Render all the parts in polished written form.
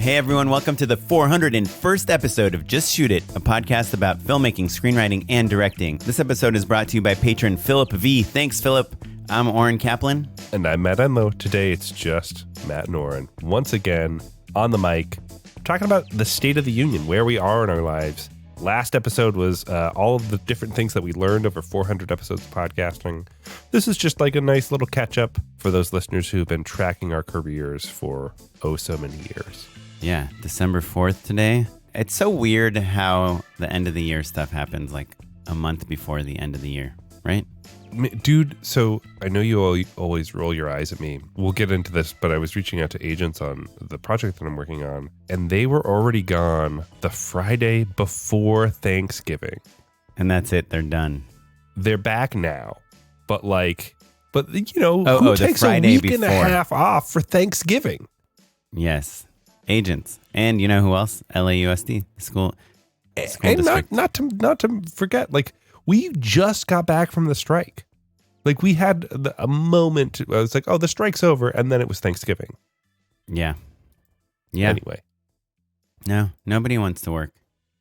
Hey everyone, welcome to the 401st episode of Just Shoot It, a podcast about filmmaking, screenwriting, and directing. This episode is brought to you by patron Philip V. Thanks, Philip. I'm Oren Kaplan. And I'm Matt Enlow. Today it's just Matt and Oren, once again, on the mic, talking about the state of the union, where we are in our lives. Last episode was all of the different things that we learned over 400 episodes of podcasting. This is just like a nice little catch-up for those listeners who've been tracking our careers for so many years. Yeah, December 4th today. It's so weird how the end of the year stuff happens like a month before the end of the year, right? Dude, so I know you always roll your eyes at me. We'll get into this, but I was reaching out to agents on the project that I'm working on, and they were already gone the Friday before Thanksgiving. And that's it. They're done. They're back now. But you know, who takes a week and a half off for Thanksgiving? Yes. Agents. And you know who else? LAUSD, school and district. not to forget, like, we just got back from the strike. Like, we had a moment. I was like, oh, the strike's over. And then it was Thanksgiving. Yeah. Anyway. No, nobody wants to work.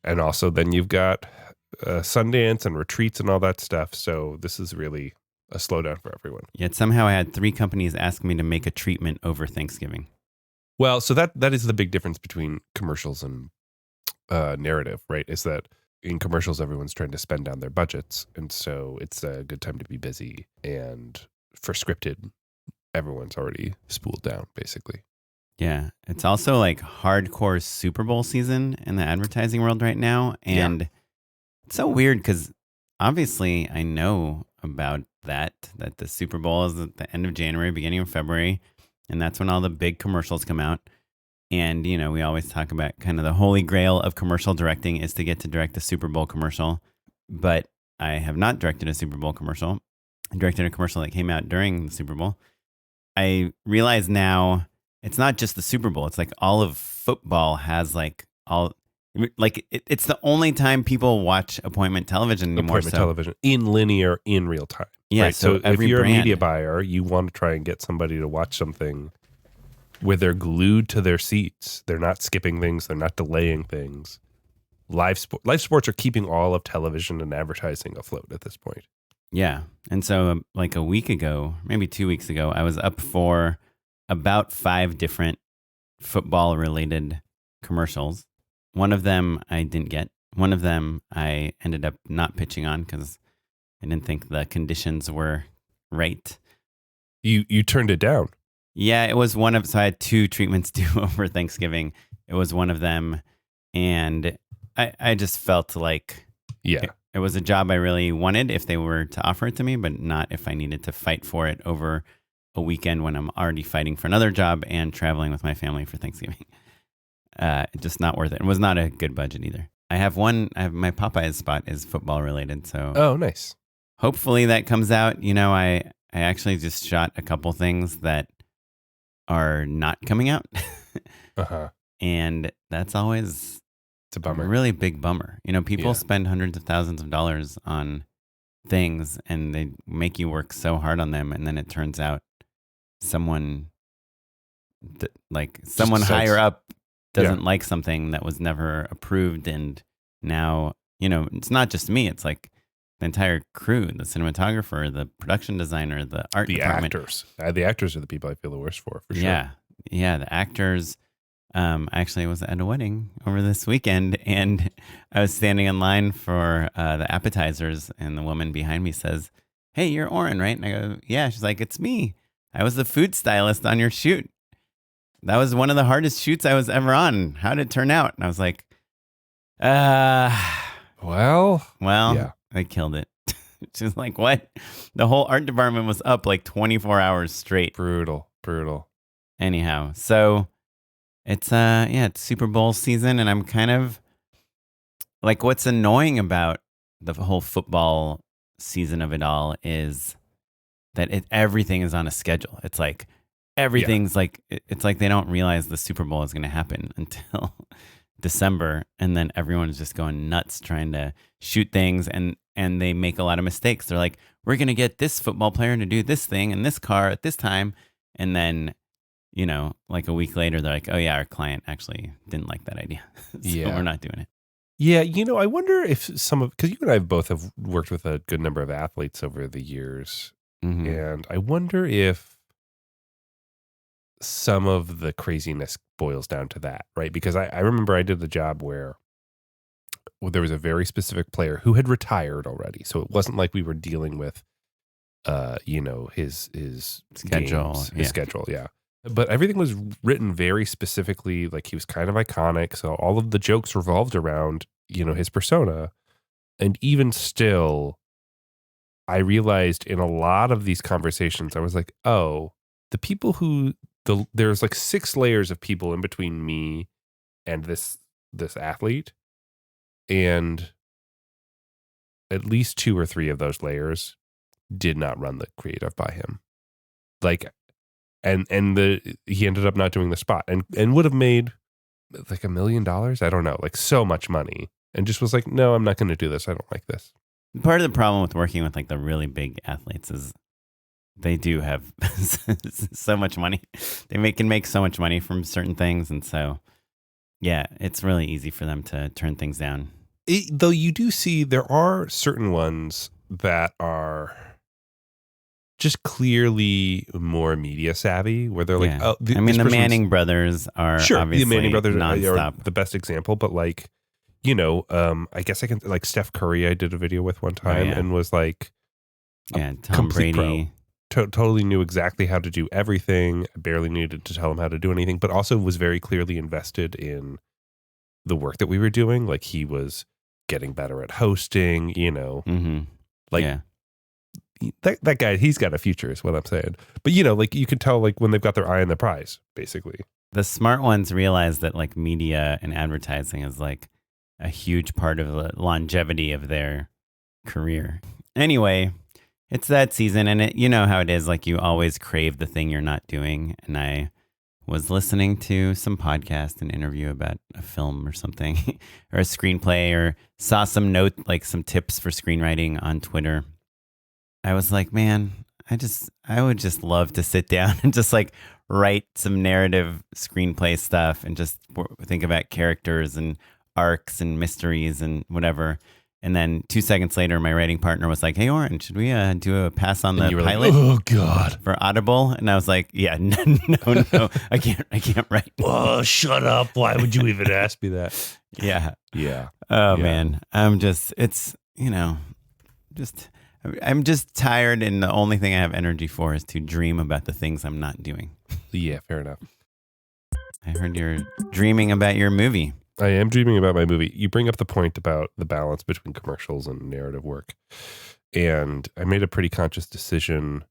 And also then you've got Sundance and retreats and all that stuff. So this is really a slowdown for everyone. Yet somehow I had 3 companies ask me to make a treatment over Thanksgiving. Well, so that is the big difference between commercials and narrative, right? Is that in commercials, everyone's trying to spend down their budgets. And so it's a good time to be busy. And for scripted, everyone's already spooled down, basically. Yeah. It's also like hardcore Super Bowl season in the advertising world right now. And It's so weird because obviously I know about that the Super Bowl is at the end of January, beginning of February. And that's when all the big commercials come out. And, you know, we always talk about kind of the holy grail of commercial directing is to get to direct a Super Bowl commercial. But I have not directed a Super Bowl commercial. I directed a commercial that came out during the Super Bowl. I realize now it's not just the Super Bowl. It's like all of football has it's the only time people watch appointment television anymore. Appointment television in linear, in real time. Yeah. Right? So if you're a media buyer, you want to try and get somebody to watch something where they're glued to their seats. They're not skipping things. They're not delaying things. Live sports are keeping all of television and advertising afloat at this point. Yeah. And so like a week ago, maybe 2 weeks ago, I was up for about 5 different football related commercials. One of them I didn't get. One of them I ended up not pitching on because I didn't think the conditions were right. You turned it down. Yeah, it was one of, so I had 2 treatments due over Thanksgiving. It was one of them. And I just felt like it was a job I really wanted if they were to offer it to me, but not if I needed to fight for it over a weekend when I'm already fighting for another job and traveling with my family for Thanksgiving. Just not worth it. It was not a good budget either. I have my Popeyes spot is football related. So oh, nice. Hopefully that comes out. You know, I actually just shot a couple things that are not coming out. And that's always it's a bummer. A really big bummer. You know, people spend hundreds of thousands of dollars on things and they make you work so hard on them. And then it turns out someone higher up doesn't like something that was never approved. And now, you know, it's not just me. It's like the entire crew, the cinematographer, the production designer, the art department. Actors. The actors are the people I feel the worst for sure. Yeah, the actors. Actually, I was at a wedding over this weekend, and I was standing in line for the appetizers, and the woman behind me says, "Hey, you're Oren, right?" And I go, "Yeah." She's like, "It's me. I was the food stylist on your shoot. That was one of the hardest shoots I was ever on. How did it turn out?" And I was like, well, yeah. I killed it." She's like, "What?" The whole art department was up like 24 hours straight. Brutal. Anyhow, so it's Super Bowl season, and I'm kind of like, what's annoying about the whole football season of it all is that everything is on a schedule. It's like everything's like, it's like they don't realize the Super Bowl is going to happen until December, and then everyone is just going nuts trying to shoot things, and they make a lot of mistakes. They're like, we're going to get this football player to do this thing in this car at this time, and then like a week later, they're like, oh yeah, our client actually didn't like that idea. So we're not doing it. Yeah, I wonder if because you and I both have worked with a good number of athletes over the years, and I wonder if some of the craziness boils down to that, right? Because I remember I did the job where there was a very specific player who had retired already, so it wasn't like we were dealing with, his schedule, games, his schedule, yeah. But everything was written very specifically, like he was kind of iconic. So all of the jokes revolved around, his persona. And even still, I realized in a lot of these conversations, I was like, oh, the people there's like 6 layers of people in between me and this athlete. And at least 2 or 3 of those layers did not run the creative by him. Like, And he ended up not doing the spot and would have made like $1 million. I don't know, like so much money, and just was like, no, I'm not going to do this. I don't like this. Part of the problem with working with like the really big athletes is they do have so much money. They can make so much money from certain things. And so, yeah, it's really easy for them to turn things down. Though you do see there are certain ones that are just clearly more media savy, where they're like, oh, the Manning brothers are obviously the Manning brothers nonstop. are the best example, but like, I guess I can, like Steph Curry, I did a video with one time and was like, Tom Brady. Totally knew exactly how to do everything. I barely needed to tell him how to do anything, but also was very clearly invested in the work that we were doing. Like he was getting better at hosting, that guy, he's got a future is what I'm saying. But, like you can tell like when they've got their eye on the prize, basically. The smart ones realize that like media and advertising is like a huge part of the longevity of their career. Anyway, it's that season, and you know how it is. Like you always crave the thing you're not doing. And I was listening to some podcast, an interview about a film or something, or a screenplay, or saw some like some tips for screenwriting on Twitter. I was like, man, I would just love to sit down and just like write some narrative screenplay stuff and just think about characters and arcs and mysteries and whatever. And then 2 seconds later, my writing partner was like, hey, Oren, should we do a pass on the pilot? Like, oh, God. For Audible? And I was like, yeah, no, I can't write. Oh, shut up. Why would you even ask me that? Yeah. Yeah. Oh, man. I'm just tired, and the only thing I have energy for is to dream about the things I'm not doing. Yeah, fair enough. I heard you're dreaming about your movie. I am dreaming about my movie. You bring up the point about the balance between commercials and narrative work. And I made a pretty conscious decision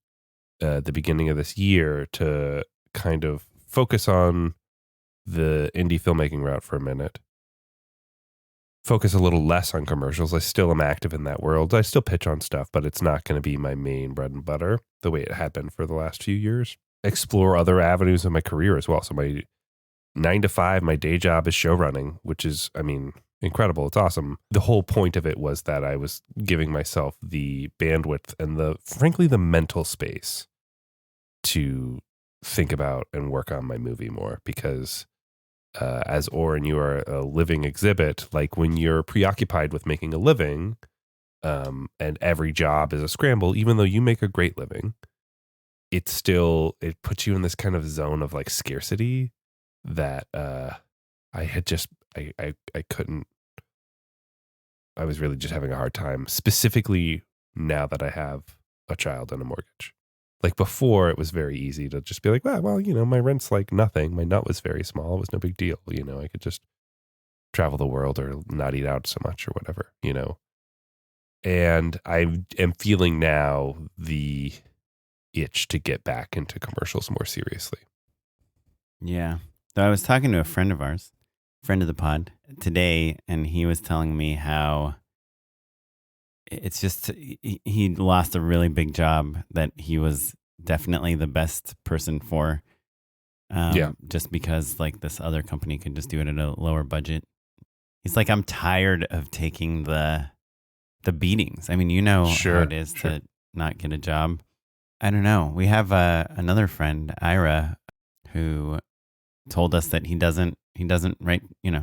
at the beginning of this year to kind of focus on the indie filmmaking route for a minute. Focus a little less on commercials. I still am active in that world. I still pitch on stuff, but it's not going to be my main bread and butter the way it had been for the last few years. Explore other avenues of my career as well. So my 9 to 5, my day job is show running, which is, incredible. It's awesome. The whole point of it was that I was giving myself the bandwidth and frankly, the mental space to think about and work on my movie more because as Oren, you are a living exhibit. Like when you're preoccupied with making a living and every job is a scramble, even though you make a great living, it puts you in this kind of zone of like scarcity that I couldn't. I was really just having a hard time, specifically now that I have a child and a mortgage. Like before, it was very easy to just be like, well, my rent's like nothing. My nut was very small. It was no big deal. I could just travel the world or not eat out so much or whatever, And I am feeling now the itch to get back into commercials more seriously. Yeah. So I was talking to a friend of ours, friend of the pod, today, and he was telling me how it's just he lost a really big job that he was definitely the best person for. Just because like this other company could just do it at a lower budget. He's like, I'm tired of taking the beatings. I mean, how it is to not get a job. I don't know. We have another friend, Ira, who told us that he doesn't write,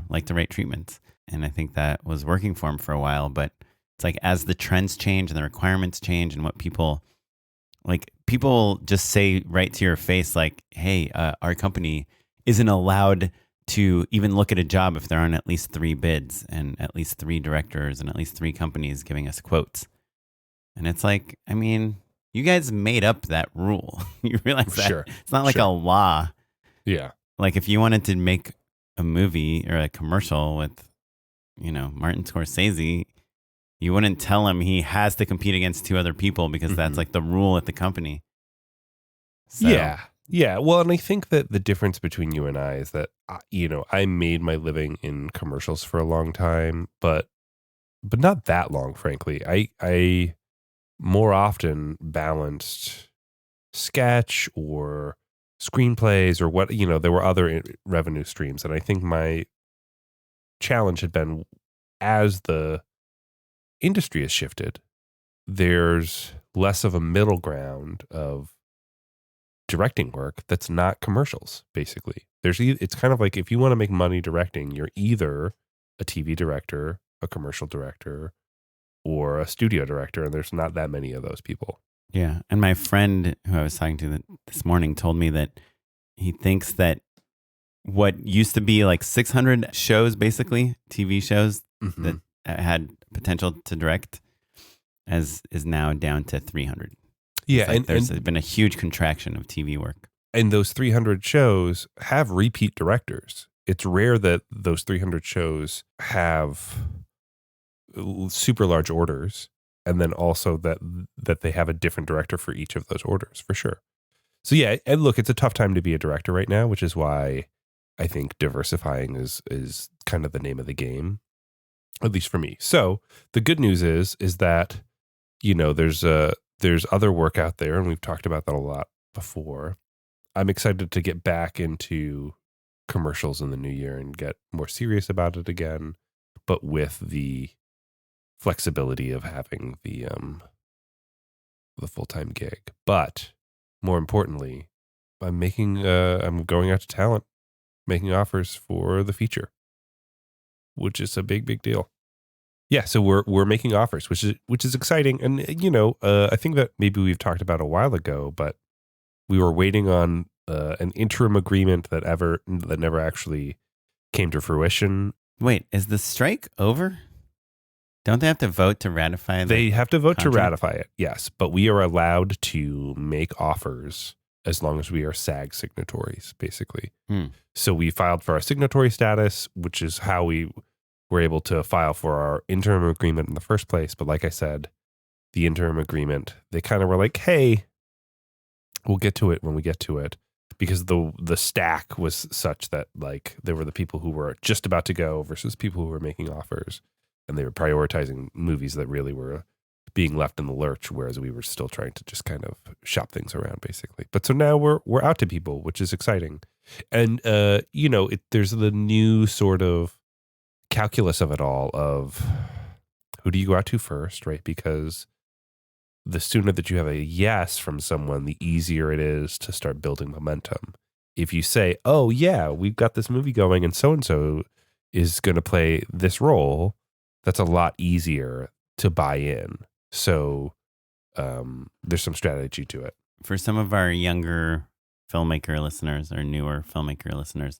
like to write treatments. And I think that was working for him for a while. But it's like as the trends change and the requirements change and what people just say right to your face, like, hey, our company isn't allowed to even look at a job if there aren't at least 3 bids and at least 3 directors and at least 3 companies giving us quotes. And it's like, I mean, you guys made up that rule. You realize that? Sure. It's not like a law. Yeah. Like if you wanted to make a movie or a commercial with, Martin Scorsese, you wouldn't tell him he has to compete against 2 other people because that's like the rule at the company. So, Yeah. Well, and I think that the difference between you and I is that, I made my living in commercials for a long time, but not that long, frankly. I more often balanced sketch or screenplays or what, there were other revenue streams. And I think my challenge had been, as the industry has shifted, there's less of a middle ground of directing work that's not commercials, basically. It's kind of like if you want to make money directing, you're either a TV director, a commercial director, or a studio director, and there's not that many of those people. Yeah. And my friend who I was talking to this morning told me that he thinks that what used to be like 600 shows, basically, TV shows that had potential to direct, is now down to 300. Yeah. Like there's been a huge contraction of TV work. And those 300 shows have repeat directors. It's rare that those 300 shows have super large orders, and then also that they have a different director for each of those orders, for sure. So yeah, and look, it's a tough time to be a director right now, which is why I think diversifying is kind of the name of the game, at least for me. So the good news is that, there's other work out there, and we've talked about that a lot before. I'm excited to get back into commercials in the new year and get more serious about it again, but with the flexibility of having the full-time gig. But more importantly, I'm going out to talent, making offers for the feature, which is a big deal. Yeah, so we're making offers, which is exciting. And I think that maybe we've talked about a while ago, but we were waiting on an interim agreement that never actually came to fruition. Wait, is the strike over? Don't they have to vote to ratify? They have to vote contract? to ratify it, yes. But we are allowed to make offers as long as we are SAG signatories, basically. So we filed for our signatory status, which is how we were able to file for our interim agreement in the first place. But like I said, the interim agreement, they kind of were like, hey, we'll get to it when we get to it. Because the stack was such that like there were the people who were just about to go versus people who were making offers. And they were prioritizing movies that really were being left in the lurch, whereas we were still trying to just kind of shop things around, basically. But so now we're out to people, which is exciting. And, there's the new sort of calculus of it all of who do you go out to first, right? Because the sooner that you have a yes from someone, the easier it is to start building momentum. If you say, oh, yeah, we've got this movie going and so is going to play this role, that's a lot easier to buy in. So there's some strategy to it. For some of our younger filmmaker listeners or newer filmmaker listeners,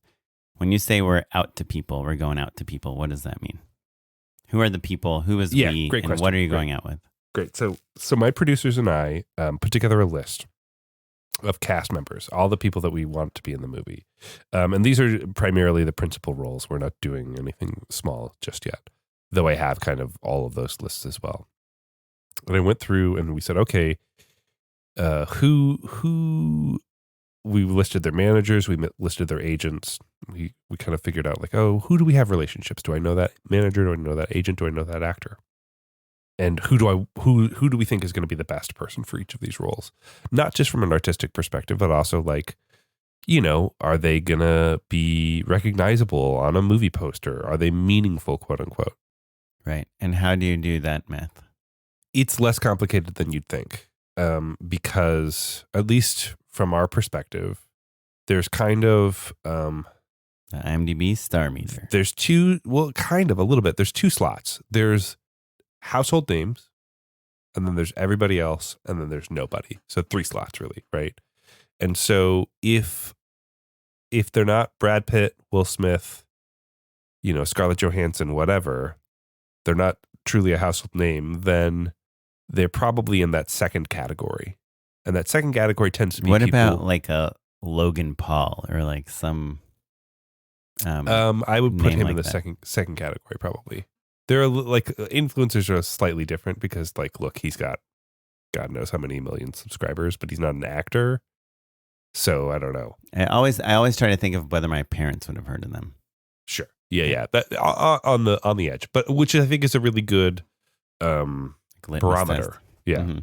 when you say we're out to people, we're going out to people, what does that mean? Who are the people? Who is we? Great and question. What are you going out with? Great. So my producers and I put together a list of cast members, all the people that we want to be in the movie. And these are primarily the principal roles. We're not doing anything small just yet, though I have kind of all of those lists as well. And I went through and we said, okay, who we listed their managers, we listed their agents. We kind of figured out like, oh, who do we have relationships? Do I know that manager? Do I know that agent? Do I know that actor? And who do we think is going to be the best person for each of these roles? Not just from an artistic perspective, but also like, are they going to be recognizable on a movie poster? Are they meaningful, quote unquote? Right. And how do you do that math? It's less complicated than you'd think, because at least from our perspective, there's kind of The IMDb star meter. there's two, well, kind of a little bit. There's two slots. There's household names, and then there's everybody else, and then there's nobody. So 3 slots really, right? And so if they're not Brad Pitt, Will Smith, Scarlett Johansson, whatever, they're not truly a household name, then they're probably in that second category. And that second category tends to be What people, about like a Logan Paul or like some I would put name him like in the that? second category probably. There are like influencers are slightly different because like look, he's got God knows how many million subscribers, but he's not an actor. So I don't know. I always try to think of whether my parents would have heard of them. Sure. Yeah. That on the edge, but which I think is a really good Like litmus barometer. test. Yeah.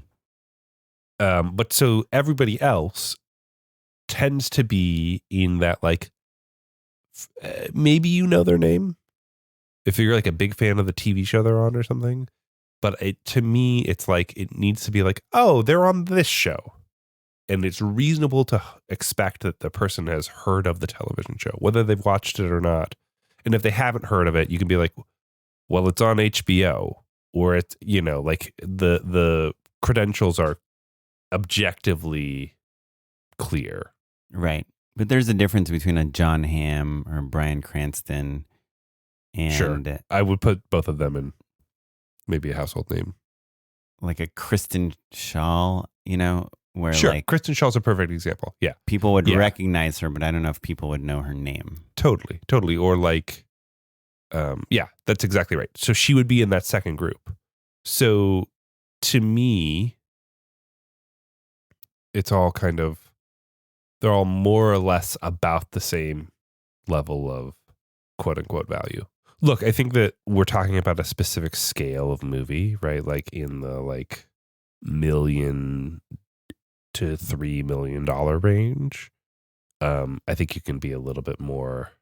Mhm. But so everybody else tends to be in that like maybe their name if you're like a big fan of the TV show they're on or something. But to me, it's like it needs to be like, oh, they're on this show. And it's reasonable to expect that the person has heard of the television show, whether they've watched it or not. And if they haven't heard of it, you can be like, well, it's on HBO, or it's, like the credentials are objectively clear. Right. But there's a difference between a John Hamm or a Bryan Cranston and Sure. I would put both of them in maybe a household name. like a Kristen Shaw, where Sure. like Kristen Shaw's a perfect example. Yeah. people would Yeah. recognize her, but I don't know if people would know her name. Totally. Or like, yeah, that's exactly right. So she would be in that second group. So to me, it's all they're all more or less about the same level of quote unquote value. Look, I think that we're talking about a specific scale of movie, right? Like in the like $1 million to $3 million range. I think you can be a little bit more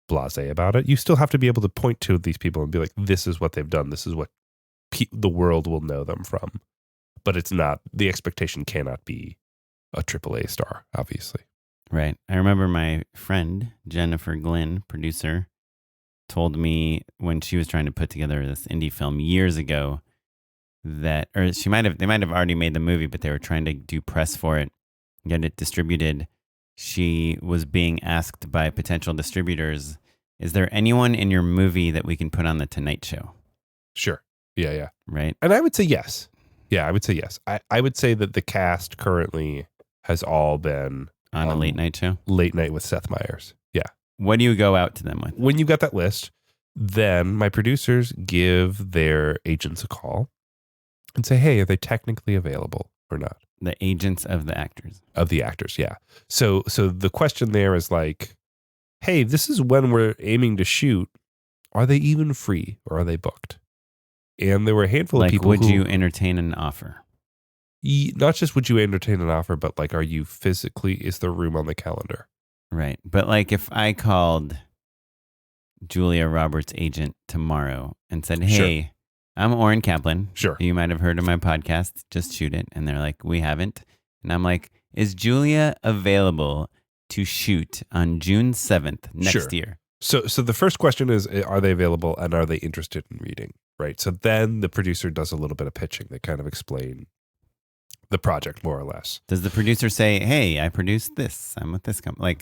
blasé about it. You still have to be able to point to these people and be like, this is what they've done. This is what the world will know them from. But it's not, the expectation cannot be a AAA star, obviously. Right. I remember my friend, Jennifer Glynn, producer, told me when she was trying to put together this indie film years ago that, or they might have already made the movie, but they were trying to do press for it, get it distributed. She was being asked by potential distributors, is there anyone in your movie that we can put on the Tonight Show? Sure. Yeah. Right. And I would say yes. Yeah, I would say yes. I would say that the cast currently has all been On a late night show? Late Night with Seth Meyers. Yeah. What do you go out to them with? When you got that list, then my producers give their agents a call and say, hey, are they technically available or not? The agents of the actors. Of the actors, yeah. So the question there is like, hey, this is when we're aiming to shoot. Are they even free or are they booked? And there were a handful of people would you entertain an offer? Not just would you entertain an offer, but like, are you physically, is there room on the calendar? Right. But like if I called Julia Roberts' agent tomorrow and said, hey, Sure. I'm Oren Kaplan. Sure. You might have heard of my podcast, Just Shoot It. And they're like, we haven't. And I'm like, is Julia available to shoot on June 7th next year? So the first question is, are they available and are they interested in reading? Right. So then the producer does a little bit of pitching. They kind of explain the project more or less. Does the producer say, hey, I produced this, I'm with this company?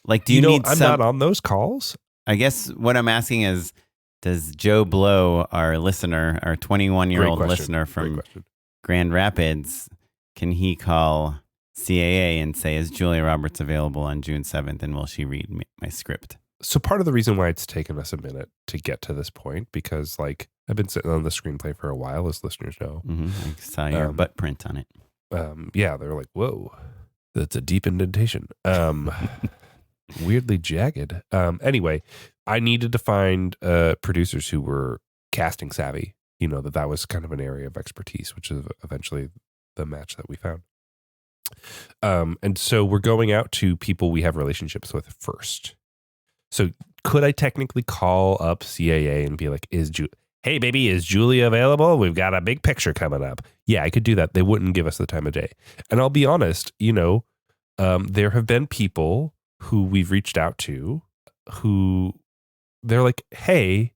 Like, do you need I'm not on those calls. I guess what I'm asking is, does Joe Blow, our listener, our 21-year-old listener from Grand Rapids, can he call CAA and say, is Julia Roberts available on June 7th and will she read my script? So part of the reason why it's taken us a minute to get to this point, because like I've been sitting on the screenplay for a while, as listeners know. Mm-hmm. I saw your butt print on it. Yeah, they were like, whoa, that's a deep indentation. Weirdly jagged. Anyway, I needed to find producers who were casting savvy. That was kind of an area of expertise, which is eventually the match that we found. And so we're going out to people we have relationships with first. So could I technically call up CAA and be like, hey, baby, is Julia available? We've got a big picture coming up. Yeah, I could do that. They wouldn't give us the time of day. And I'll be honest, there have been people who we've reached out to, who they're like, hey,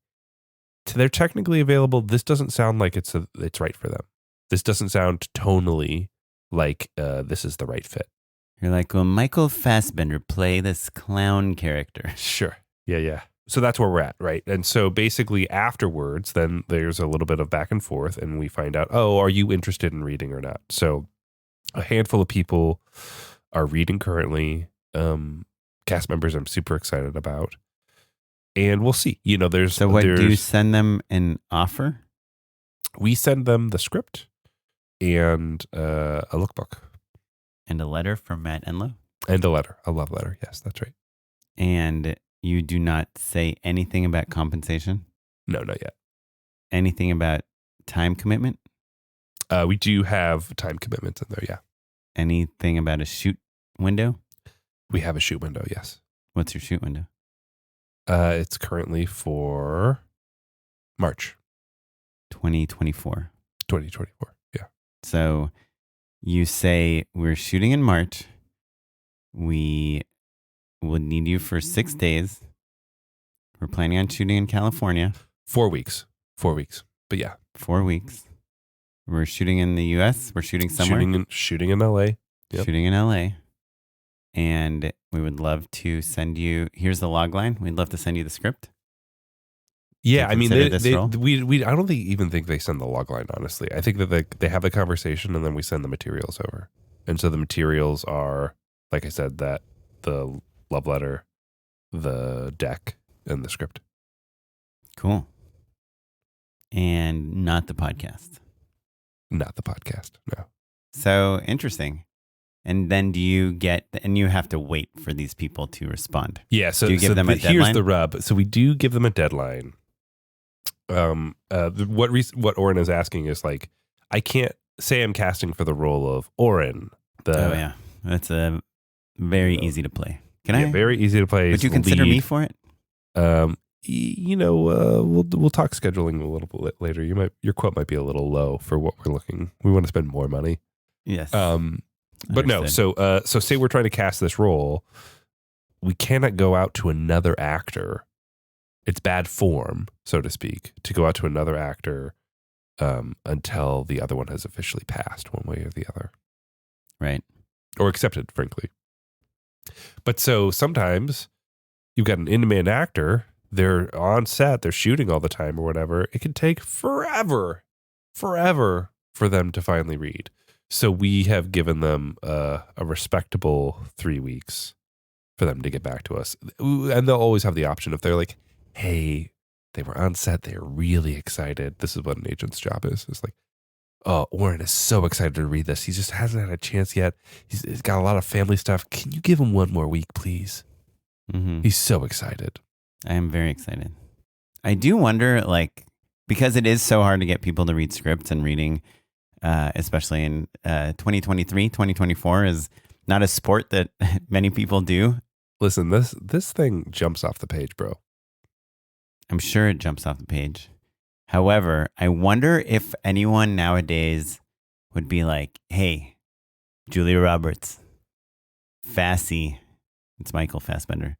they're technically available. This doesn't sound like it's right for them. This doesn't sound tonally like this is the right fit. You're like, will Michael Fassbender play this clown character? Sure. Yeah. So that's where we're at, right? And so basically afterwards, then there's a little bit of back and forth, and we find out, oh, are you interested in reading or not? So a handful of people are reading currently. Cast members I'm super excited about. And we'll see. You know, do you send them an offer? We send them the script and a lookbook. And a letter from Matt Enlow? And a letter. A love letter. Yes, that's right. And you do not say anything about compensation? No, not yet. Anything about time commitment? We do have time commitments in there, yeah. Anything about a shoot window? We have a shoot window, yes. What's your shoot window? It's currently for March 2024. 2024, yeah. So you say we're shooting in March. We will need you for 6 days. We're planning on shooting in California. 4 weeks. 4 weeks. But yeah. 4 weeks. We're shooting in the US. We're shooting somewhere. Shooting in LA. Yep. Shooting in LA. And we would love to send you, here's the log line. We'd love to send you the script. Yeah, I mean, I don't even think they send the log line, honestly. I think that they have the conversation and then we send the materials over. And so the materials are, like I said, that the love letter, the deck, and the script. Cool. And not the podcast. Not the podcast, no. So interesting. And then you have to wait for these people to respond. Yeah, so do you give them a deadline? Here's the rub. So we do give them a deadline. What Oren is asking is like, I can't say I'm casting for the role of Oren. Oh yeah, that's very easy to play. Very easy to play. Would you consider me for it? We'll talk scheduling a little bit later. Your quote might be a little low for what we're looking. We want to spend more money. Yes. But no. So say we're trying to cast this role, we cannot go out to another actor. It's bad form, so to speak, to go out to another actor until the other one has officially passed one way or the other. Right. Or accepted, frankly. But so sometimes you've got an in-demand actor, they're on set, they're shooting all the time or whatever. It can take forever for them to finally read. So we have given them a respectable 3 weeks for them to get back to us. And they'll always have the option if they're like, hey, they were on set, they're really excited. This is what an agent's job is. It's like, oh, Oren is so excited to read this. He just hasn't had a chance yet. He's got a lot of family stuff. Can you give him one more week, please? Mm-hmm. He's so excited. I am very excited. I do wonder, because it is so hard to get people to read scripts, and reading, especially in 2023, 2024 is not a sport that many people do. Listen, this thing jumps off the page, bro. I'm sure it jumps off the page. However, I wonder if anyone nowadays would be like, hey, Julia Roberts, Fassy, it's Michael Fassbender.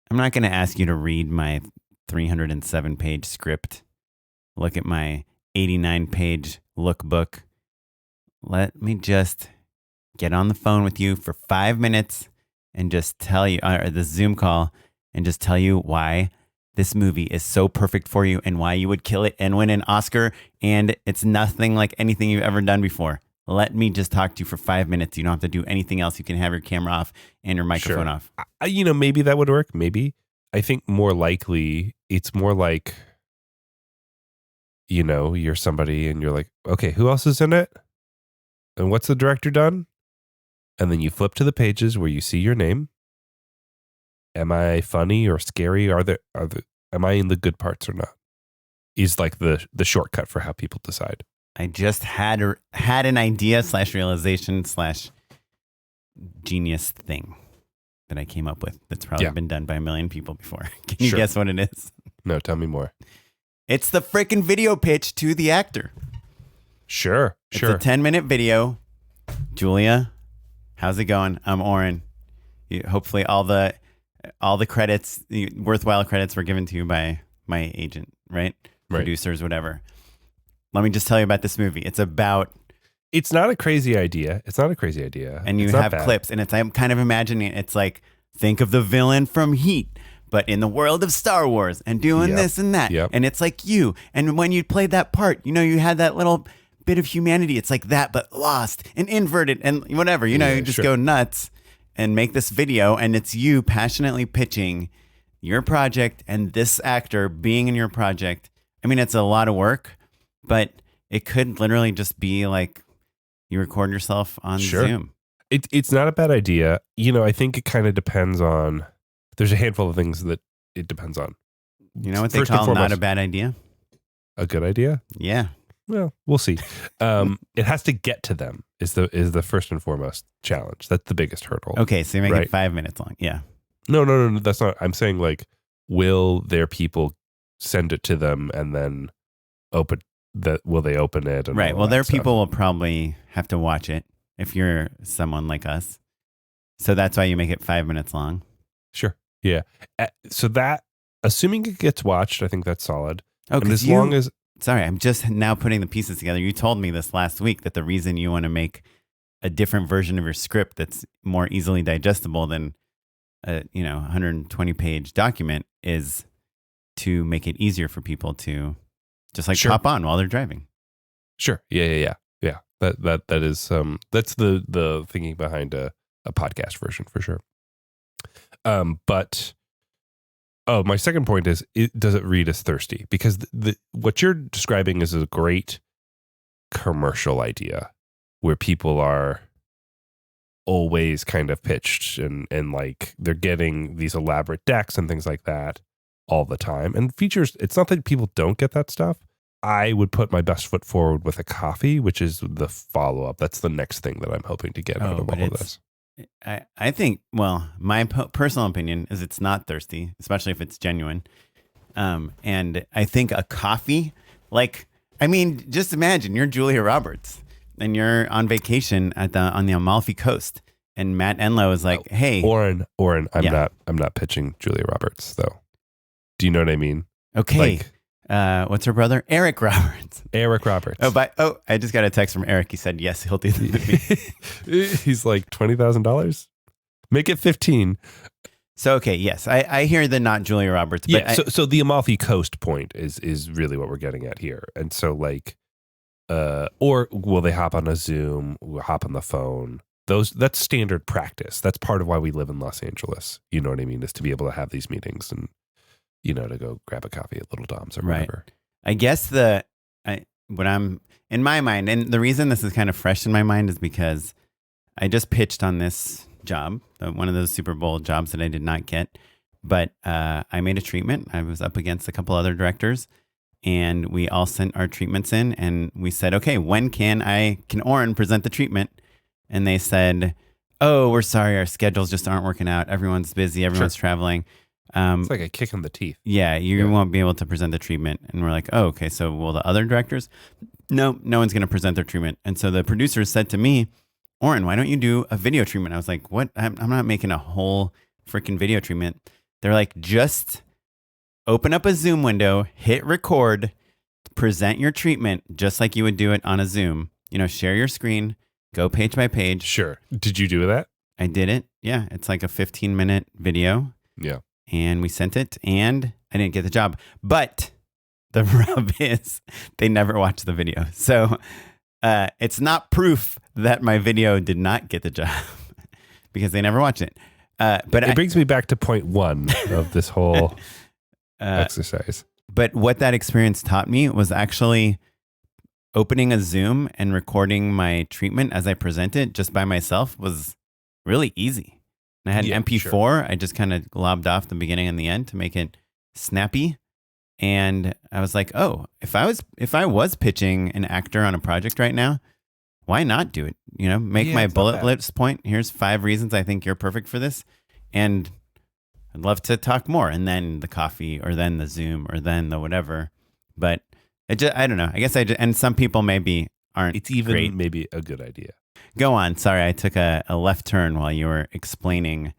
I'm not going to ask you to read my 307-page script. Look at my 89-page lookbook. Let me just get on the phone with you for 5 minutes and just tell you, or the Zoom call, and just tell you why this movie is so perfect for you and why you would kill it and win an Oscar, and it's nothing like anything you've ever done before. Let me just talk to you for 5 minutes. You don't have to do anything else. You can have your camera off and your microphone off. Maybe that would work. Maybe. I think more likely, it's more like, you're somebody and you're like, okay, who else is in it? And what's the director done? And then you flip to the pages where you see your name. Am I funny or scary? Am I in the good parts or not? Is like the shortcut for how people decide. I just had an idea / realization / genius thing that I came up with that's probably been done by a million people before. Can you guess what it is? No, tell me more. It's the freaking video pitch to the actor. Sure. It's a 10-minute video. Julia, how's it going? I'm Oren. Hopefully all the all the credits, worthwhile credits were given to you by my agent, right? Producers, whatever. Let me just tell you about this movie. It's not a crazy idea. And you have clips, and I'm kind of imagining it's like, think of the villain from Heat, but in the world of Star Wars and doing this and that. Yep. And it's like you. And when you played that part, you had that little bit of humanity. It's like that, but lost and inverted and whatever. You just go nuts and make this video, and it's you passionately pitching your project and this actor being in your project. I mean, it's a lot of work, but it could literally just be like you record yourself on Zoom. It's not a bad idea. I think it kind of depends on, there's a handful of things that it depends on. You know what they call not a bad idea? A good idea? Yeah. Well, we'll see. It has to get to them is the first and foremost challenge. That's the biggest hurdle. Okay, so you make it 5 minutes long. Yeah. No, that's not. I'm saying like, will their people send it to them and then will they open it? And right. Well, their people will probably have to watch it if you're someone like us. So that's why you make it 5 minutes long. Sure. Yeah. So that, assuming it gets watched, I think that's solid. Oh, and as long as... Sorry, I'm just now putting the pieces together. You told me this last week that the reason you want to make a different version of your script that's more easily digestible than a 120-page document is to make it easier for people to just hop on while they're driving. Sure. Yeah. That is that's the thinking behind a podcast version for sure. But my second point is, does it read as thirsty? Because what you're describing is a great commercial idea where people are always kind of pitched and like they're getting these elaborate decks and things like that all the time. And features, it's not that people don't get that stuff. I would put my best foot forward with a coffee, which is the follow-up. That's the next thing that I'm hoping to get out of all of this. I think, well, my personal opinion is it's not thirsty, especially if it's genuine. And I think a coffee, just imagine you're Julia Roberts and you're on vacation on the Amalfi Coast, and Matt Enlow is like, "Hey, Oren, I'm not pitching Julia Roberts though. Do you know what I mean?" Okay. What's her brother? Eric Roberts. I just got a text from Eric. He said, yes, he'll do the movie. He's like $20,000. Make it 15. So, okay. Yes. I hear the not Julia Roberts. But yeah. So the Amalfi Coast point is really what we're getting at here. And so or will they hop on a Zoom, hop on the phone? That's standard practice. That's part of why we live in Los Angeles. You know what I mean? Is to be able to have these meetings and, to go grab a coffee at Little Dom's or whatever. I guess what I'm in my mind, and the reason this is kind of fresh in my mind is because I just pitched on this job, one of those Super Bowl jobs that I did not get, but I made a treatment. I was up against a couple other directors, and we all sent our treatments in, and we said, okay, when can Oren present the treatment? And they said, oh, we're sorry, our schedules just aren't working out. Everyone's busy, everyone's traveling. It's like a kick in the teeth. Yeah, you won't be able to present the treatment. And we're like, oh, okay, so will the other directors? No one's going to present their treatment. And so the producers said to me, Oren, why don't you do a video treatment? I was like, what? I'm not making a whole freaking video treatment. They're like, just open up a Zoom window, hit record, present your treatment just like you would do it on a Zoom. Share your screen, go page by page. Sure. Did you do that? I did it. Yeah, it's like a 15-minute video. Yeah. And we sent it, and I didn't get the job. But the rub is they never watched the video. So it's not proof that my video did not get the job because they never watched it. But it brings me back to point one of this whole exercise. But what that experience taught me was actually opening a Zoom and recording my treatment as I present it just by myself was really easy. And I had an MP4. Sure. I just kind of globbed off the beginning and the end to make it snappy. And I was like, oh, if I was pitching an actor on a project right now, why not do it? Make my bullet list point. Here's 5 reasons I think you're perfect for this. And I'd love to talk more. And then the coffee, or then the Zoom, or then the whatever. But I don't know. I guess and some people maybe aren't. It's even great. Maybe a good idea. Go on. Sorry, I took a left turn while you were explaining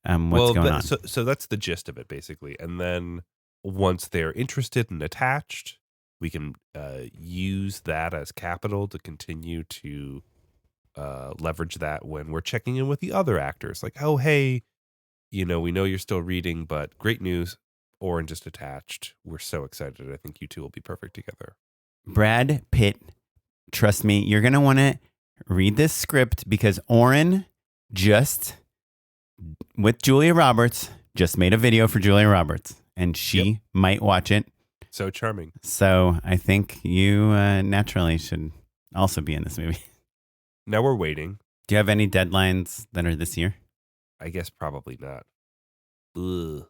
what's going on. So that's the gist of it, basically. And then once they're interested and attached, we can use that as capital to continue to leverage that when we're checking in with the other actors. Like, oh, hey, we know you're still reading, but great news. Oren just attached. We're so excited. I think you two will be perfect together. Brad Pitt, trust me, you're going to want to read this script because Oren just, with Julia Roberts, just made a video for Julia Roberts, and she might watch it. So charming. So I think you naturally should also be in this movie. Now we're waiting. Do you have any deadlines that are this year? I guess probably not. Ugh.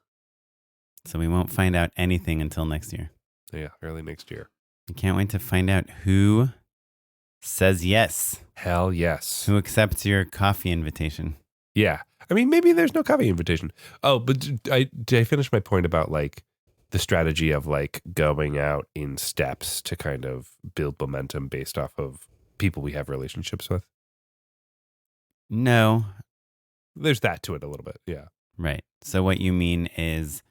So we won't find out anything until next year. Yeah, early next year. I can't wait to find out who says yes. Hell yes. Who accepts your coffee invitation. Yeah. I mean, maybe there's no coffee invitation. Oh, but did I finish my point about like the strategy of like going out in steps to kind of build momentum based off of people we have relationships with? No. There's that to it a little bit. Yeah. Right. So what you mean is,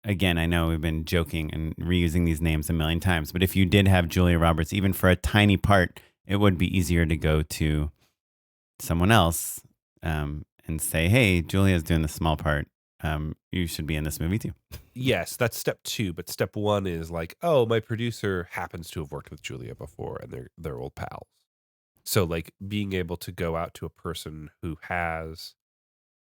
again, I know we've been joking and reusing these names a million times, but if you did have Julia Roberts, even for a tiny part, it would be easier to go to someone else and say, hey, Julia's doing the small part. You should be in this movie too. Yes, that's step 2. But step 1 is like, oh, my producer happens to have worked with Julia before and they're old pals. So like being able to go out to a person who has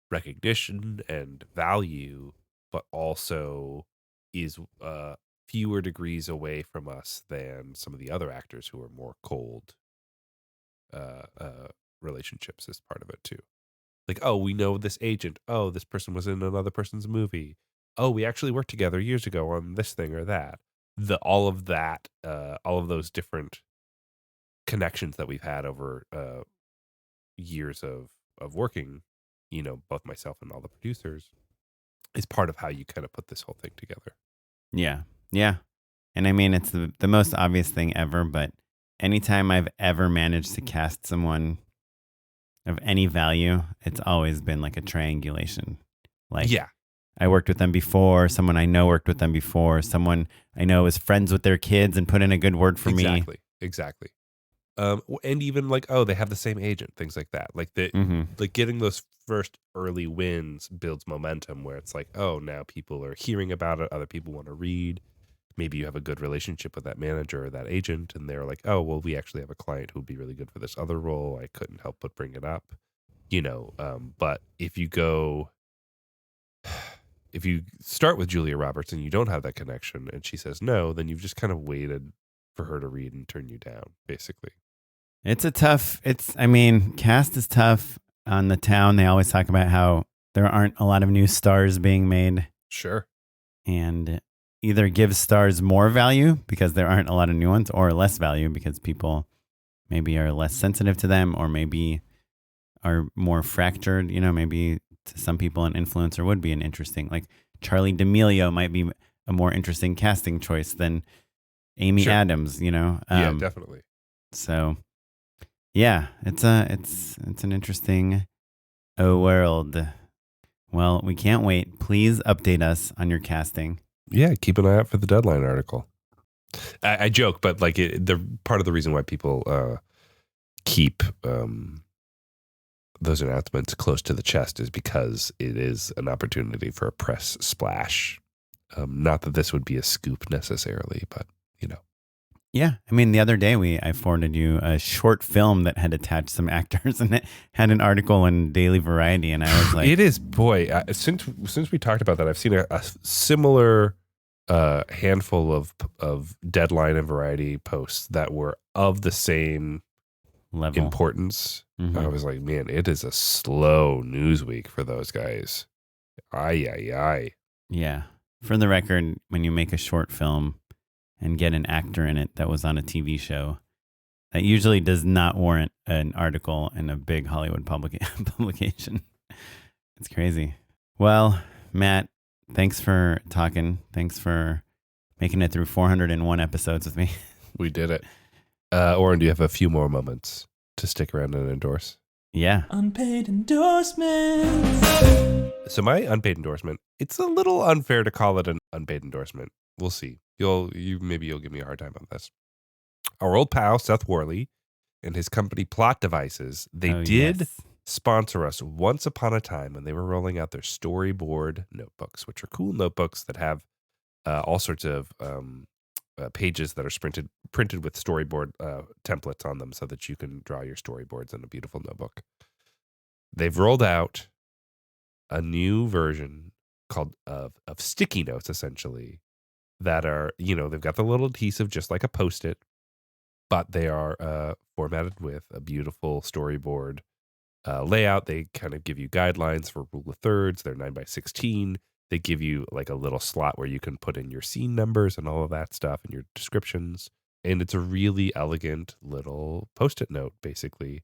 recognition and value, but also is fewer degrees away from us than some of the other actors who are more cold relationships is part of it too. Like, oh, we know this agent. Oh, this person was in another person's movie. Oh, we actually worked together years ago on this thing or that. All of those different connections that we've had over years of working, both myself and all the producers, is part of how you kind of put this whole thing together. Yeah. Yeah. And I mean, it's the most obvious thing ever, but anytime I've ever managed to cast someone of any value, it's always been like a triangulation. Like, yeah, I worked with them before, someone I know worked with them before, someone I know is friends with their kids and put in a good word for me. Exactly. And even like, oh, they have the same agent, things like that. Like like getting those first early wins builds momentum where it's like, oh, now people are hearing about it. Other people want to read. Maybe you have a good relationship with that manager or that agent, and they're like, oh, well, we actually have a client who would be really good for this other role. I couldn't help but bring it up, but if you start with Julia Roberts and you don't have that connection and she says no, then you've just kind of waited for her to read and turn you down, basically. Cast is tough on the town. They always talk about how there aren't a lot of new stars being made. Sure. And either gives stars more value because there aren't a lot of new ones, or less value because people maybe are less sensitive to them, or maybe are more fractured. Maybe to some people an influencer would be an interesting, like Charlie D'Amelio might be a more interesting casting choice than Amy Adams, Yeah, definitely. So yeah, it's an interesting world. Well, we can't wait. Please update us on your casting. Yeah, keep an eye out for the Deadline article. I joke, but like the part of the reason why people keep those announcements close to the chest is because it is an opportunity for a press splash. Not that this would be a scoop necessarily, but Yeah, the other day I forwarded you a short film that had attached some actors, and it had an article in Daily Variety, and I was like, "It is, boy." Since we talked about that, I've seen a similar handful of Deadline and Variety posts that were of the same level importance. Mm-hmm. I was like, man, it is a slow news week for those guys. Aye. Yeah. For the record, when you make a short film and get an actor in it that was on a TV show, that usually does not warrant an article in a big Hollywood publication. It's crazy. Well, Matt, thanks for talking. Thanks for making it through 401 episodes with me. We did it. Oren, do you have a few more moments to stick around and endorse? Yeah. Unpaid endorsements. So my unpaid endorsement, it's a little unfair to call it an unpaid endorsement. We'll see. Maybe you'll give me a hard time on this. Our old pal Seth Worley and his company Plot Devices, they did yes. sponsor us once upon a time when they were rolling out their storyboard notebooks, which are cool notebooks that have all sorts of pages that are printed with storyboard templates on them so that you can draw your storyboards in a beautiful notebook. They've rolled out a new version called of sticky notes, essentially, that are, they've got the little adhesive just like a Post-it, but they are formatted with a beautiful storyboard layout. They kind of give you guidelines for rule of thirds. They're 9x16. They give you like a little slot where you can put in your scene numbers and all of that stuff and your descriptions. And it's a really elegant little Post-it note, basically.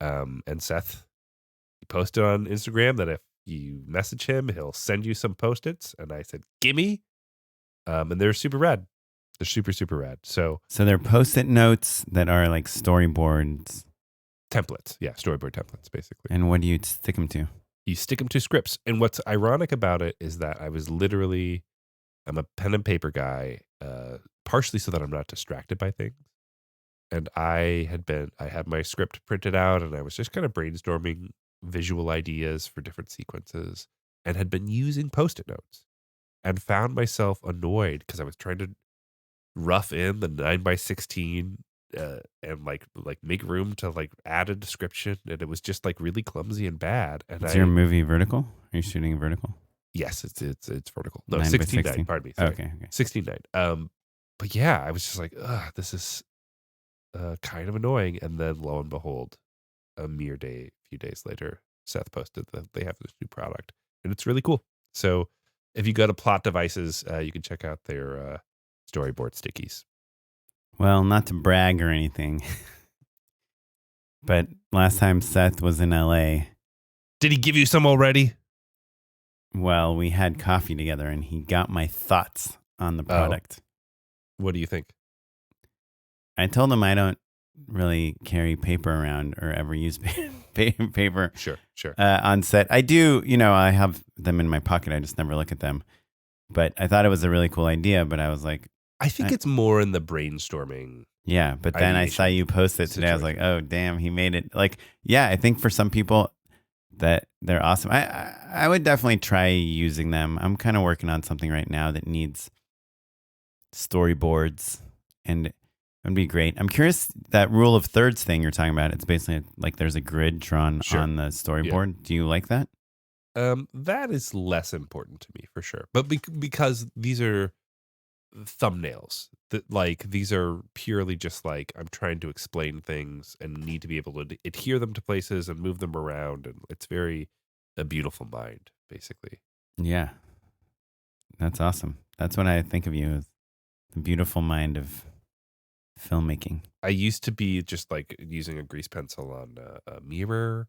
And Seth, he posted on Instagram that if you message him, he'll send you some Post-its. And I said, gimme. And they're super rad. They're super, super rad. So they're Post-it notes that are like storyboards. Templates. Yeah, storyboard templates, basically. And what do you stick them to? You stick them to scripts. And what's ironic about it is that I'm a pen and paper guy, partially so that I'm not distracted by things. And I had my script printed out and I was just kind of brainstorming visual ideas for different sequences and had been using Post-it notes and found myself annoyed because I was trying to rough in the 9x16 and like make room to like add a description, and it was just like really clumsy and bad. And Is your movie vertical? Are you shooting vertical? Yes, it's vertical. No, 9x16. Pardon me. Sorry. Okay. 16:9. But yeah, I was just like, ugh, this is kind of annoying. And then lo and behold, a few days later, Seth posted that they have this new product, and it's really cool. So if you go to Plot Devices, you can check out their storyboard stickies. Well, not to brag or anything, but last time Seth was in LA. Did he give you some already? Well, we had coffee together and he got my thoughts on the product. What do you think? I told him I don't really carry paper around or ever use paper. Sure. On set. I do, I have them in my pocket. I just never look at them. But I thought it was a really cool idea, but I was like, I think it's more in the brainstorming. Yeah, but then I saw you post it today. I was like, oh, damn, he made it. Like, yeah, I think for some people that they're awesome. I would definitely try using them. I'm kind of working on something right now that needs storyboards, and it would be great. I'm curious, that rule of thirds thing you're talking about, it's basically like there's a grid drawn on the storyboard. Yeah. Do you like that? That is less important to me for sure. But because these are thumbnails, these are purely just like I'm trying to explain things and need to be able to adhere them to places and move them around, and it's very a beautiful mind, basically. Yeah, that's awesome. That's what I think of you as, the beautiful mind of filmmaking. I used to be just like using a grease pencil on a mirror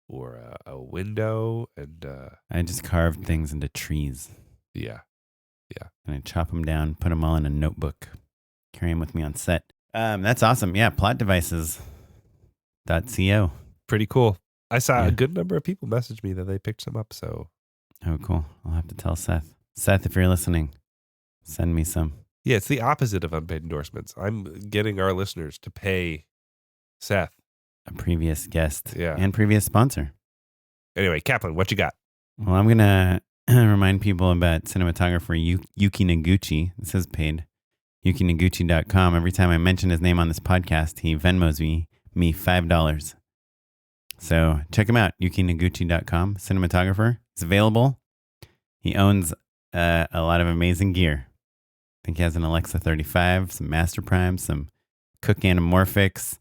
or a window, and I just carved things into trees. Yeah. And I chop them down, put them all in a notebook, carry them with me on set. That's awesome. Yeah, plotdevices.co. Pretty cool. I saw a good number of people message me that they picked some up. So, oh, cool. I'll have to tell Seth. Seth, if you're listening, send me some. Yeah, it's the opposite of unpaid endorsements. I'm getting our listeners to pay Seth, a previous guest and previous sponsor. Anyway, Kaplan, what you got? Well, I'm going to remind people about cinematographer Yuki Noguchi. This is paid. YukiNoguchi.com. Every time I mention his name on this podcast, he Venmos me $5. So check him out, YukiNoguchi.com. Cinematographer. It's available. He owns a lot of amazing gear. I think he has an Alexa 35, some Master Prime, some Cook Anamorphics,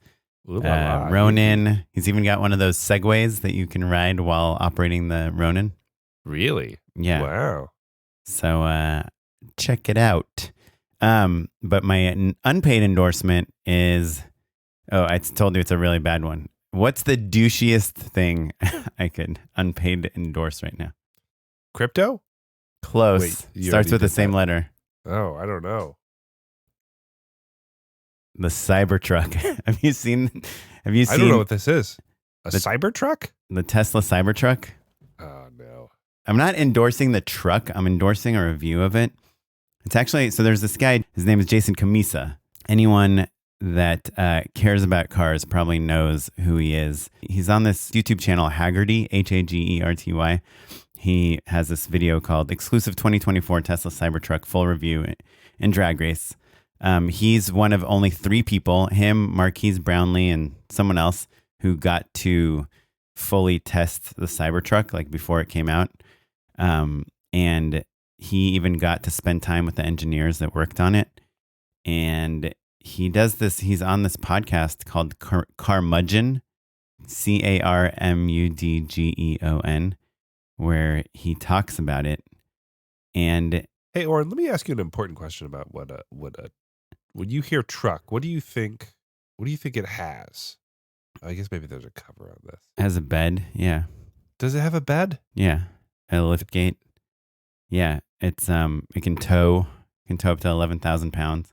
Ronin. He's even got one of those Segways that you can ride while operating the Ronin. Really? Yeah. Wow. So check it out. But my unpaid endorsement is, I told you it's a really bad one. What's the douchiest thing I could unpaid endorse right now? Crypto? Close. Wait, starts with the same letter. Oh, I don't know. The Cybertruck. Have you seen? I don't know what this is. A Cybertruck? The Tesla Cybertruck. Oh, no. I'm not endorsing the truck. I'm endorsing a review of it. It's actually, so there's this guy, his name is Jason Camisa. Anyone that cares about cars probably knows who he is. He's on this YouTube channel, Haggerty, Hagerty. He has this video called Exclusive 2024 Tesla Cybertruck Full Review in Drag Race. He's one of only 3 people, him, Marquise Brownlee, and someone else, who got to fully test the Cybertruck like before it came out. And he even got to spend time with the engineers that worked on it. And he does this, he's on this podcast called Carmudgeon, Carmudgeon, where he talks about it. And hey, Oren, let me ask you an important question about when you hear truck, what do you think it has? I guess maybe there's a cover on this. It has a bed, yeah. Does it have a bed? Yeah. A lift gate. Yeah. It's it can tow up to 11,000 pounds.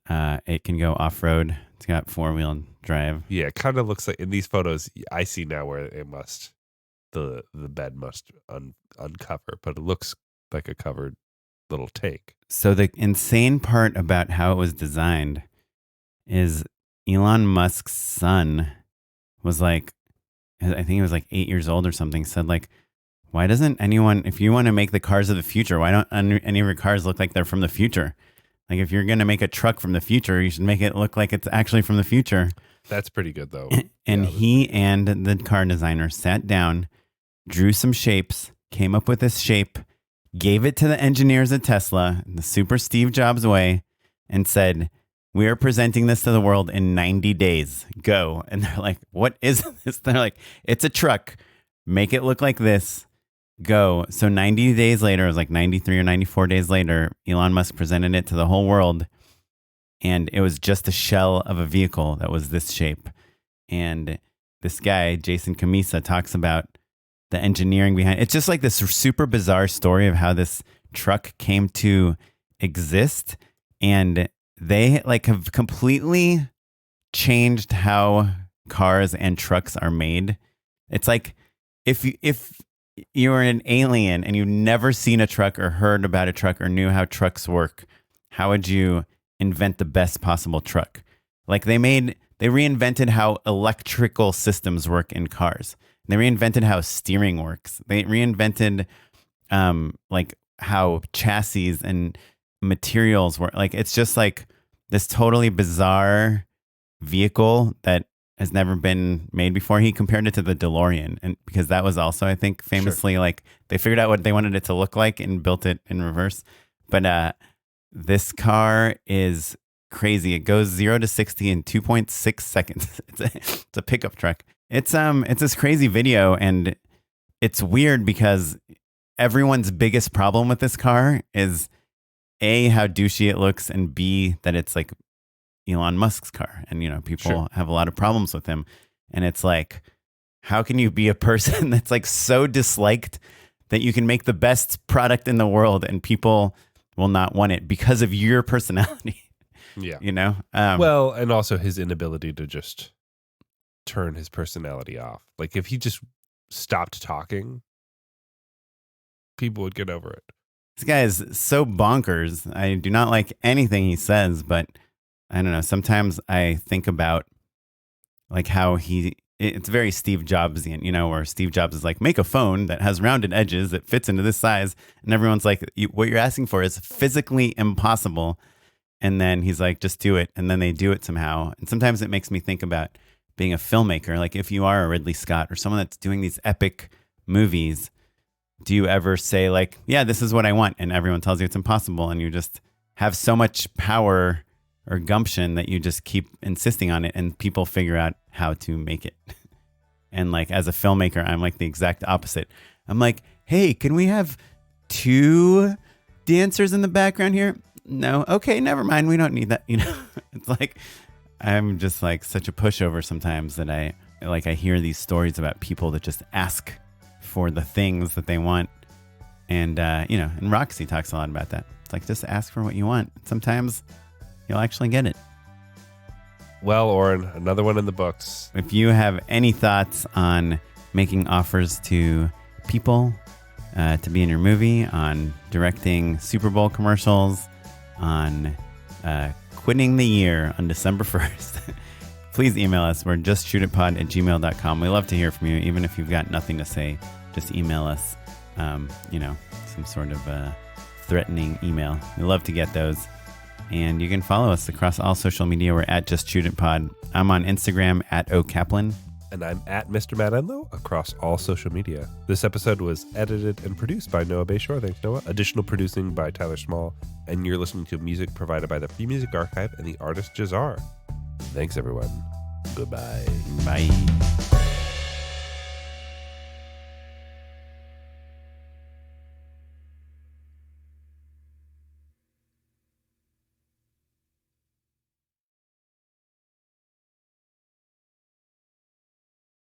It can go off-road. It's got 4-wheel drive. Yeah, it kind of looks like in these photos I see now where the bed must uncover, but it looks like a covered little tank. So the insane part about how it was designed is Elon Musk's son was like, I think he was like 8 years old or something, said like, why doesn't anyone, if you want to make the cars of the future, why don't any of your cars look like they're from the future? Like if you're going to make a truck from the future, you should make it look like it's actually from the future. That's pretty good though. And he and the car designer sat down, drew some shapes, came up with this shape, gave it to the engineers at Tesla, the super Steve Jobs way, and said, we are presenting this to the world in 90 days. Go. And they're like, what is this? They're like, it's a truck. Make it look like this. Go. So 90 days later, it was like 93 or 94 days later, Elon Musk presented it to the whole world. And it was just a shell of a vehicle that was this shape. And this guy, Jason Camisa, talks about the engineering behind it. It's just like this super bizarre story of how this truck came to exist. And they like have completely changed how cars and trucks are made. It's like if you were an alien and you've never seen a truck or heard about a truck or knew how trucks work, how would you invent the best possible truck? Like they reinvented how electrical systems work in cars. They reinvented how steering works. They reinvented like how chassis and materials work. Like it's just like this totally bizarre vehicle that has never been made before. He compared it to the DeLorean, and because that was also, I think, famously like they figured out what they wanted it to look like and built it in reverse. But this car is crazy. It goes 0 to 60 in 2.6 seconds. It's a pickup truck. It's this crazy video, and it's weird because everyone's biggest problem with this car is A, how douchey it looks, and B, that it's like Elon Musk's car. And, people have a lot of problems with him. And it's like, how can you be a person that's like so disliked that you can make the best product in the world and people will not want it because of your personality? Yeah. Well, and also his inability to just turn his personality off. Like if he just stopped talking, people would get over it. This guy is so bonkers. I do not like anything he says, but I don't know. Sometimes I think about like how it's very Steve Jobsian, where Steve Jobs is like, make a phone that has rounded edges that fits into this size. And everyone's like, what you're asking for is physically impossible. And then he's like, just do it. And then they do it somehow. And sometimes it makes me think about being a filmmaker. Like if you are a Ridley Scott or someone that's doing these epic movies, do you ever say like, yeah, this is what I want, and everyone tells you it's impossible, and you just have so much power or gumption that you just keep insisting on it, and people figure out how to make it? And like as a filmmaker, I'm like the exact opposite. I'm like, hey, can we have 2 dancers in the background here? No. Okay, never mind. We don't need that. It's like I'm just like such a pushover sometimes that I hear these stories about people that just ask for the things that they want. And, and Roxy talks a lot about that. It's like, just ask for what you want. Sometimes you'll actually get it. Well, Oren, another one in the books. If you have any thoughts on making offers to people to be in your movie, on directing Super Bowl commercials, on quitting the year on December 1st, please email us. We're justshootitpod@gmail.com. We love to hear from you, even if you've got nothing to say. Just email us, some sort of threatening email. We love to get those. And you can follow us across all social media. We're at justshootitpod. I'm on Instagram at okaplan. And I'm at Mr. Matt Enlow across all social media. This episode was edited and produced by Noah Bayshore. Thanks, Noah. Additional producing by Tyler Small. And you're listening to music provided by the Free Music Archive and the artist Jazar. Thanks, everyone. Goodbye. Bye.